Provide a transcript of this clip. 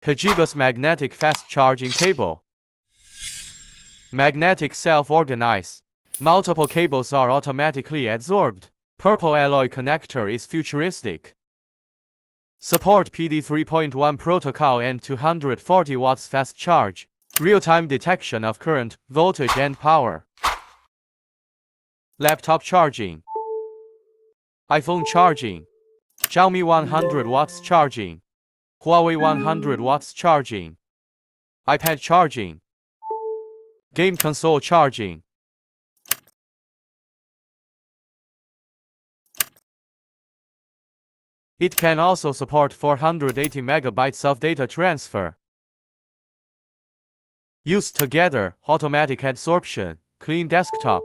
Hagibis magnetic fast charging cable. Magnetic self-organize. Multiple cables are automatically adsorbed. Purple alloy connector is futuristic. Support PD 3.1 protocol and 240 watts fast charge. Real-time detection of current, voltage and power. Laptop charging. iPhone charging. Xiaomi 100 watts charging. Huawei 100 watts charging. iPad charging. Game console charging. It can also support 480 megabytes of data transfer. Used together, automatic adsorption, clean desktop.